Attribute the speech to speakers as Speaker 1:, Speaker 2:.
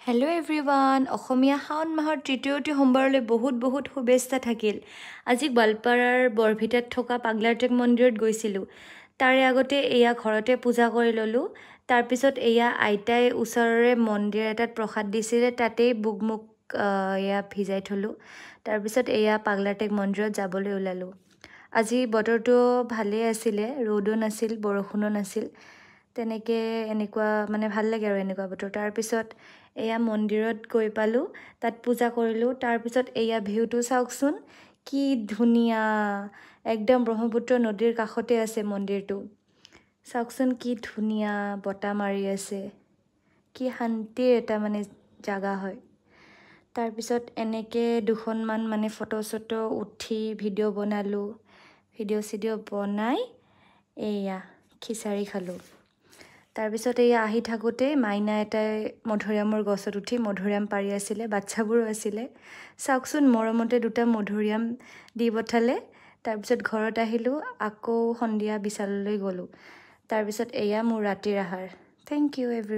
Speaker 1: hello' everyone অসমীয়া শাওণ মাহৰ তৃতীয়টি সোমবাৰলৈ বহুত শুভেচ্ছা থাকিল আজি গোৱালপাৰাৰ বৰভিটাত থকা পাগলাটেক মন্দিৰত গৈছিলোঁ তাৰে আগতে এয়া ঘৰতে পূজা কৰি ল'লোঁ তাৰপিছত এয়া আইতাই ওচৰৰে মন্দিৰ এটাত প্ৰসাদ দিছিলে তাতেই বুকমুক এয়া ভিজাই থলোঁ তাৰপিছত এয়া পাগলাটেক মন্দিৰত যাবলৈ ওলালোঁ আজি বতৰটো ভালেই আছিলে ৰ'দো নাছিল বৰষুণো নাছিল তেনেকৈ এনেকুৱা মানে ভাল লাগে আৰু এনেকুৱা বতৰ তাৰপিছত এয়া মন্দিৰত গৈ পালোঁ তাত পূজা কৰিলোঁ তাৰপিছত এয়া ভিউটো চাওকচোন কি ধুনীয়া একদম ব্ৰহ্মপুত্ৰ নদীৰ কাষতে আছে মন্দিৰটো চাওকচোন কি ধুনীয়া বতাহ মাৰি আছে কি শান্তিৰ এটা মানে জাগা হয় তাৰপিছত এনেকৈ দুখনমান মানে ফটো চটো উঠি ভিডিঅ' বনালোঁ ভিডিঅ' বনাই এয়া খিচাৰি খালোঁ তাৰপিছত এয়া আহি থাকোঁতে মাইনা এটাই মধুৰিআমৰ গছত উঠি মধুৰিআম পাৰি আছিলে বাচ্চাবোৰো আছিলে চাওকচোন মৰমতে দুটা মধুৰিআম দি পঠালে তাৰপিছত ঘৰত আহিলোঁ আকৌ সন্ধিয়া বিশাললৈ গ'লোঁ তাৰপিছত এয়া মোৰ ৰাতিৰ আহাৰ থেংক ইউ এভৰি